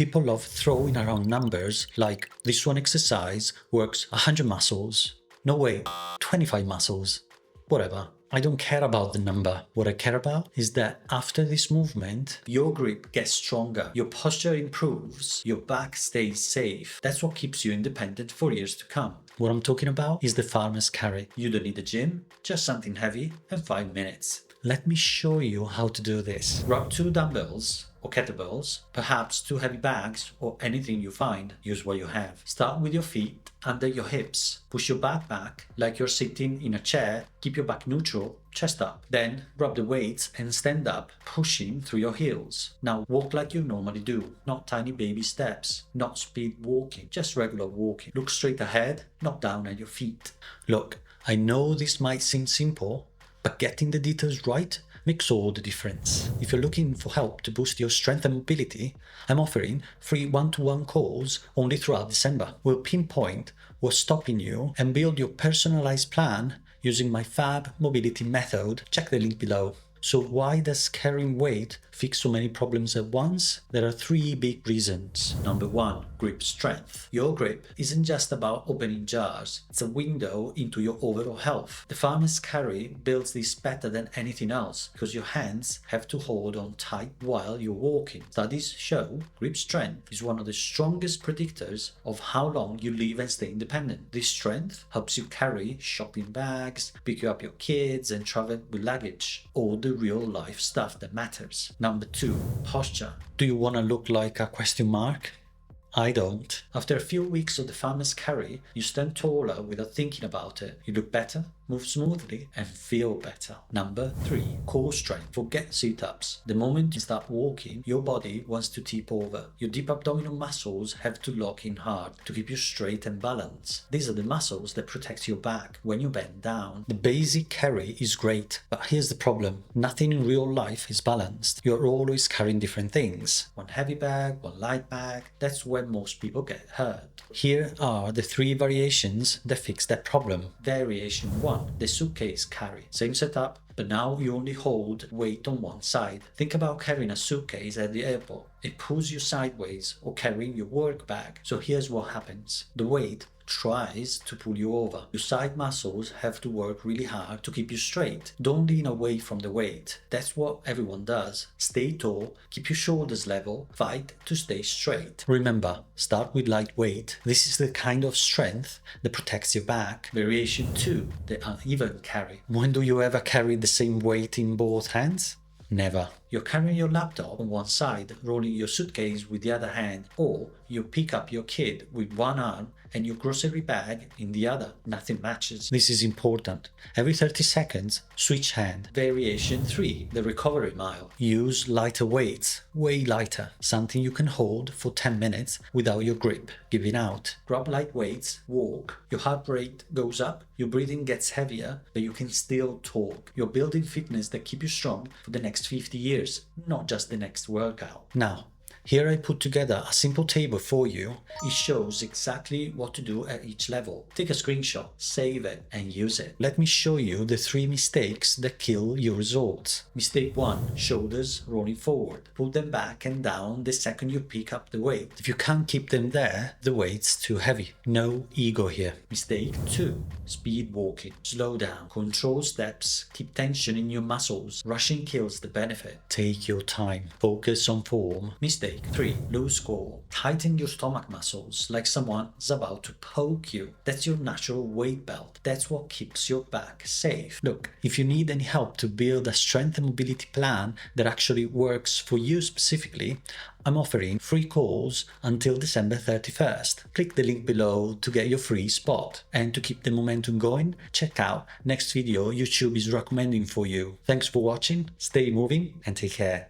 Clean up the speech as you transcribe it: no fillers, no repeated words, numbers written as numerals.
People love throwing around numbers like this one exercise works 100 muscles. No way, 25 muscles. Whatever. I don't care about the number. What I care about is that after this movement, your grip gets stronger, your posture improves, your back stays safe. That's what keeps you independent for years to come. What I'm talking about is the farmer's carry. You don't need a gym, just something heavy and 5 minutes. Let me show you how to do this. Grab 2 dumbbells or kettlebells, perhaps 2 heavy bags or anything you find. Use what you have. Start with your feet under your hips. Push your back like you're sitting in a chair. Keep your back neutral, chest up. Then grab the weights and stand up, pushing through your heels. Now walk like you normally do. Not tiny baby steps, not speed walking, just regular walking. Look straight ahead, not down at your feet. Look, I know this might seem simple, but getting the details right makes all the difference. If you're looking for help to boost your strength and mobility, I'm offering free one-to-one calls only throughout December. We'll pinpoint what's stopping you and build your personalized plan using my FabMobility Method. Check the link below. So why does carrying weight fix so many problems at once? There are 3 big reasons. Number 1, grip strength. Your grip isn't just about opening jars, it's a window into your overall health. The farmer's carry builds this better than anything else because your hands have to hold on tight while you're walking. Studies show grip strength is one of the strongest predictors of how long you live and stay independent. This strength helps you carry shopping bags, pick up your kids and travel with luggage. All the real life stuff that matters. Number 2, posture. Do you want to look like a question mark? I don't. After a few weeks of the farmer's carry, you stand taller without thinking about it. You look better, move smoothly, and feel better. Number 3, core strength. Forget sit-ups. The moment you start walking, your body wants to tip over. Your deep abdominal muscles have to lock in hard to keep you straight and balanced. These are the muscles that protect your back when you bend down. The basic carry is great, but here's the problem. Nothing in real life is balanced. You're always carrying different things. One heavy bag, one light bag. That's where most people get hurt. Here are the 3 variations that fix that problem. Variation 1, the suitcase carry. Same setup, but now you only hold weight on one side. Think about carrying a suitcase at the airport. It pulls you sideways, or carrying your work bag. So here's what happens. The weight tries to pull you over. Your side muscles have to work really hard to keep you straight. Don't lean away from the weight. That's what everyone does. Stay tall, keep your shoulders level, fight to stay straight. Remember, start with light weight. This is the kind of strength that protects your back. Variation 2, the uneven carry. When do you ever carry the same weight in both hands? Never. You're carrying your laptop on one side, rolling your suitcase with the other hand, or you pick up your kid with one arm and your grocery bag in the other. Nothing matches. This is important. Every 30 seconds, switch hand. Variation 3, the recovery mile. Use lighter weights, way lighter, something you can hold for 10 minutes without your grip giving out. Grab light weights, walk. Your heart rate goes up, your breathing gets heavier, but you can still talk. You're building fitness that keep you strong for the next 50 years, not just the next workout. Now, here I put together a simple table for you. It shows exactly what to do at each level. Take a screenshot, save it, and use it. Let me show you the 3 mistakes that kill your results. Mistake 1, shoulders rolling forward. Pull them back and down the second you pick up the weight. If you can't keep them there, the weight's too heavy. No ego here. Mistake 2, speed walking. Slow down, control steps, keep tension in your muscles. Rushing kills the benefit. Take your time, focus on form. Mistake 3, lose core. Tighten your stomach muscles like someone's about to poke you. That's your natural weight belt. That's what keeps your back safe. Look, if you need any help to build a strength and mobility plan that actually works for you specifically, I'm offering free calls until December 31st. Click the link below to get your free spot. And to keep the momentum going, check out next video YouTube is recommending for you. Thanks for watching, stay moving and take care.